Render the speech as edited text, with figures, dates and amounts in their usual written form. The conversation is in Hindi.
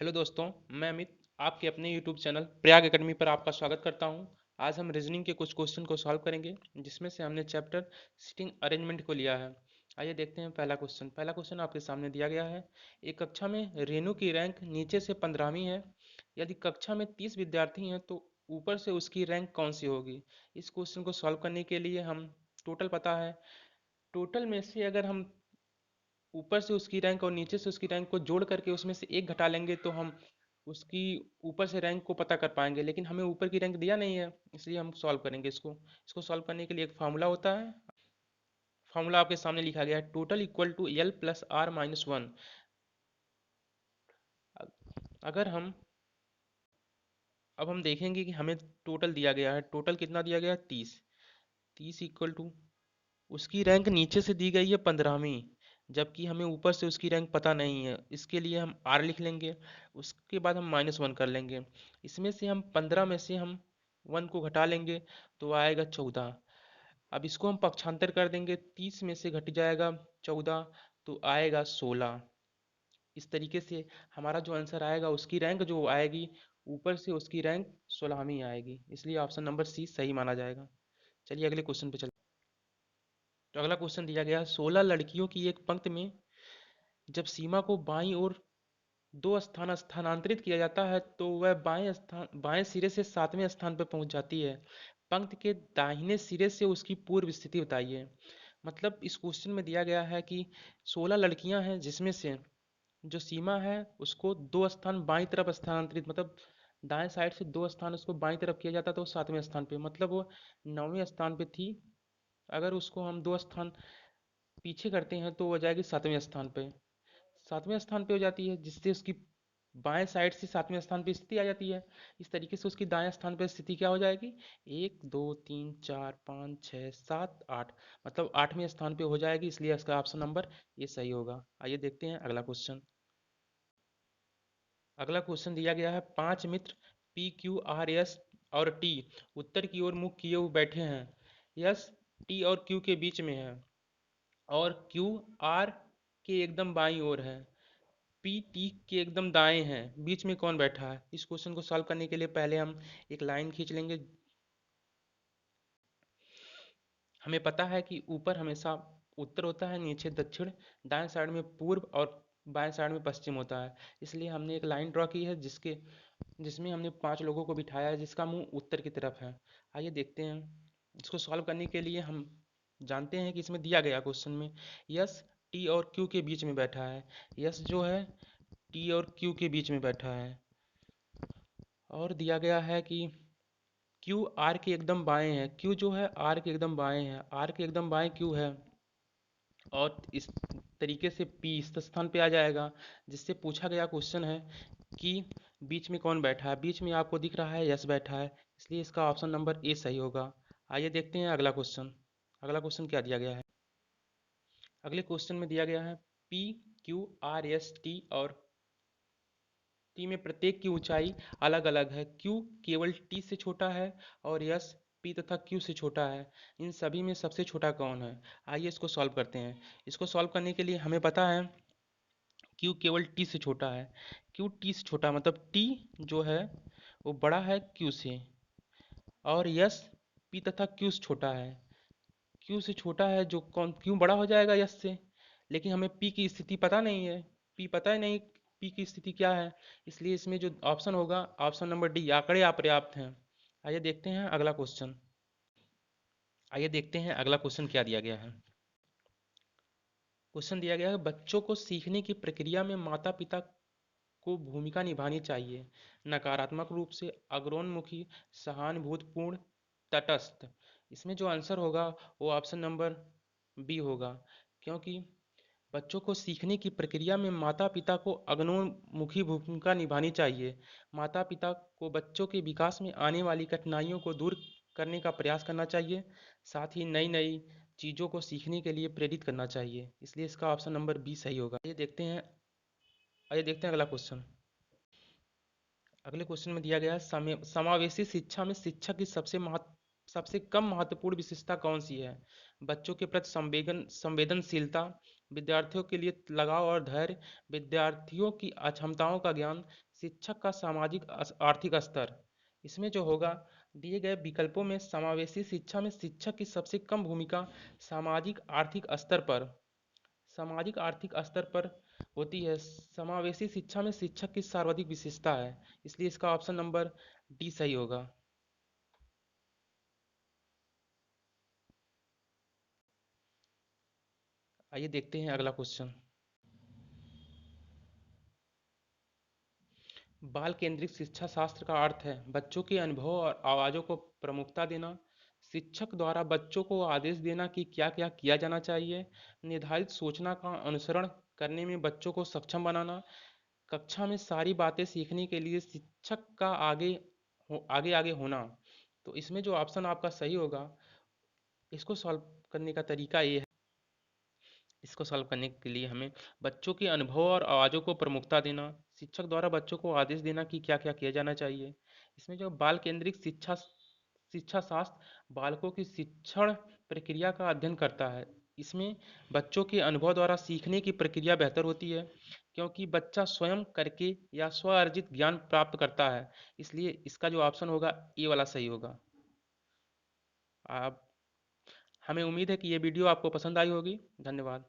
हेलो दोस्तों, मैं अमित आपके अपने यूट्यूब चैनल प्रयाग एकेडमी पर आपका स्वागत करता हूं। आज हम रीजनिंग के कुछ क्वेश्चन को सॉल्व करेंगे, जिसमें से हमने चैप्टर सिटिंग अरेंजमेंट को लिया है। आइए देखते हैं पहला क्वेश्चन आपके सामने दिया गया है। एक कक्षा में रेनू की रैंक नीचे से 15वीं है। यदि कक्षा में 30 विद्यार्थी हैं तो ऊपर से उसकी रैंक कौन सी होगी। इस क्वेश्चन को सॉल्व करने के लिए हम टोटल पता है, टोटल में से अगर हम ऊपर से उसकी रैंक और नीचे से उसकी रैंक को जोड़ करके उसमें से एक घटा लेंगे तो हम उसकी ऊपर से रैंक को पता कर पाएंगे। लेकिन हमें ऊपर की रैंक दिया नहीं है, इसलिए हम सॉल्व करेंगे इसको सॉल्व करने के लिए एक फार्मूला होता है। फार्मूला आपके सामने लिखा गया है, total equal to L plus R minus one. अगर हम अब हम देखेंगे कि हमें टोटल दिया गया है, टोटल कितना दिया गया है, 30। 30 इक्वल टू उसकी रैंक नीचे से दी गई है 15वीं, जबकि हमें ऊपर से उसकी रैंक पता नहीं है। इसके लिए हम आर लिख लेंगे, उसके बाद हम -1 कर लेंगे। इसमें से हम 15 में से हम 1 को घटा लेंगे तो आएगा 14। अब इसको हम पक्षांतर कर देंगे, 30 में से घट जाएगा 14 तो आएगा 16। इस तरीके से हमारा जो आंसर आएगा, उसकी रैंक जो आएगी ऊपर से उसकी रैंक 16वीं आएगी, इसलिए ऑप्शन नंबर सी सही माना जाएगा। चलिए अगले क्वेश्चन पे चलते हैं। तो अगला क्वेश्चन दिया गया है, 16 लड़कियों की एक पंक्ति में जब सीमा को बाईं ओर दो स्थान स्थानांतरित किया जाता है तो वह बाएं सिरे से 7वें स्थान पर पहुंच जाती है। पंक्ति के दाहिने सिरे से उसकी पूर्व स्थिति बताइए। मतलब इस क्वेश्चन में दिया गया है कि 16 लड़कियां हैं, जिसमें से जो सीमा है उसको दो स्थान बाईं तरफ स्थानांतरित, मतलब दाएं साइड से दो स्थान उसको बाईं तरफ किया जाता तो 7वें स्थान पे, मतलब वो 9वें स्थान पे थी। अगर उसको हम दो स्थान पीछे करते हैं तो वो जाएगी 7वें स्थान पे। 7वें स्थान पे हो जाती है, जिससे उसकी बाएं साइड से 7वें स्थान पे स्थिति आ जाती है। इस तरीके से उसकी दाएं स्थान पे स्थिति क्या हो जाएगी, 1 2 3 4 5 6 7 8, मतलब 8वें स्थान पे हो जाएगी, इसलिए इसका ऑप्शन नंबर ये सही होगा। आइए देखते हैं अगला क्वेश्चन। अगला क्वेश्चन दिया गया है, 5 मित्र पी क्यू आर एस और टी उत्तर की ओर मुख किए हुए बैठे हैं। यस टी और क्यू के बीच में है और क्यू आर के एकदम बाईं ओर है। पी टी के एकदम दाएं हैं, बीच में कौन बैठा है। इस क्वेश्चन को सॉल्व करने के लिए पहले हम एक लाइन खींच लेंगे। हमें पता है कि ऊपर हमेशा उत्तर होता है, नीचे दक्षिण, दाएं साइड में पूर्व और बाएं साइड में पश्चिम होता है। इसलिए हमने एक लाइन ड्रॉ की है जिसमें हमने 5 लोगों को बिठाया है जिसका मुंह उत्तर की तरफ है। आइए देखते हैं। इसको सॉल्व करने के लिए हम जानते हैं कि इसमें दिया गया क्वेश्चन में यस टी और क्यू के बीच में बैठा है। यस जो है टी और क्यू के बीच में बैठा है, और दिया गया है कि क्यू आर के एकदम बाएं है। क्यू जो है आर के एकदम बाएं है, आर के एकदम बाएं क्यू है, और इस तरीके से पी इस स्थान पे आ जाएगा। जिससे पूछा गया क्वेश्चन है कि बीच में कौन बैठा है। बीच में आपको दिख रहा है यस बैठा है, इसलिए इसका ऑप्शन नंबर ए सही होगा। आइए देखते हैं अगला क्वेश्चन। अगला क्वेश्चन क्या दिया गया है। अगले क्वेश्चन में दिया गया है, P Q R S T और टी में प्रत्येक की ऊंचाई अलग अलग है। क्यू केवल टी से छोटा है और यस पी तथा क्यू से छोटा है। इन सभी में सबसे छोटा कौन है। आइए इसको सॉल्व करते हैं। इसको सॉल्व करने के लिए हमें पता है क्यू केवल टी से छोटा है। क्यू टी से छोटा मतलब टी जो है वो बड़ा है क्यू से, और यस पी तथा क्यू से छोटा है। क्यू से छोटा है जो कौन, क्यू बड़ा हो जाएगा यस से, लेकिन हमें पी की स्थिति पता नहीं है। पी पता ही नहीं पी की स्थिति क्या है, इसलिए इसमें जो ऑप्शन होगा ऑप्शन नंबर डी आंकड़े अपर्याप्त हैं। आइए देखते हैं अगला क्वेश्चन। आइए देखते हैं अगला क्वेश्चन क्या दिया गया है। क्वेश्चन दिया गया है, बच्चों को सीखने की प्रक्रिया में माता पिता को भूमिका निभानी चाहिए। नकारात्मक रूप से, अग्रोन्मुखी, सहानुभूतिपूर्ण, तटस्थ। इसमें जो आंसर होगा वो ऑप्शन नंबर बी होगा, क्योंकि बच्चों को सीखने की प्रक्रिया में माता पिता को अग्रोन्मुखी भूमिका निभानी चाहिए। माता पिता को बच्चों के विकास में आने वाली कठिनाइयों को दूर करने का प्रयास करना चाहिए, साथ ही नई नई चीज़ों को सीखने के लिए प्रेरित करना चाहिए, इसलिए इसका ऑप्शन नंबर बी सही होगा। आइए देखते हैं अगला क्वेश्चन। अगले क्वेश्चन में दिया गया है, समावेशी शिक्षा में शिक्षक की सबसे कम महत्वपूर्ण विशेषता कौन सी है। बच्चों के प्रति संवेदनशीलता, विद्यार्थियों के लिए लगाव और धैर्य, विद्यार्थियों की अक्षमताओं का ज्ञान, शिक्षक का सामाजिक आर्थिक स्तर। इसमें जो होगा, दिए गए विकल्पों में समावेशी शिक्षा में शिक्षक की सबसे कम भूमिका सामाजिक आर्थिक स्तर पर सामाजिक आर्थिक स्तर पर होती है। समावेशी शिक्षा में शिक्षक की सर्वाधिक विशेषता है, इसलिए इसका ऑप्शन नंबर डी सही होगा। आइए देखते हैं अगला क्वेश्चन। बाल केंद्रित शिक्षा शास्त्र का अर्थ है बच्चों के अनुभव और आवाज़ों को प्रमुखता देना, शिक्षक द्वारा बच्चों को आदेश देना कि क्या क्या किया जाना चाहिए, निर्धारित सूचना का अनुसरण करने में बच्चों को सक्षम बनाना, कक्षा में सारी बातें सीखने के लिए शिक्षक का आगे आगे होना। तो इसमें जो ऑप्शन आपका सही होगा, इसको सॉल्व करने का तरीका ये है। इसको सॉल्व करने के लिए हमें बच्चों के अनुभव और आवाज़ों को प्रमुखता देना, शिक्षक द्वारा बच्चों को आदेश देना कि क्या क्या किया जाना चाहिए। इसमें जो बाल केंद्रित शिक्षा शिक्षा शास्त्र बालकों की शिक्षण प्रक्रिया का अध्ययन करता है। इसमें बच्चों के अनुभव द्वारा सीखने की प्रक्रिया बेहतर होती है, क्योंकि बच्चा स्वयं करके या स्व अर्जित ज्ञान प्राप्त करता है। इसलिए इसका जो ऑप्शन होगा ए वाला सही होगा। आप हमें उम्मीद है कि ये वीडियो आपको पसंद आई होगी। धन्यवाद।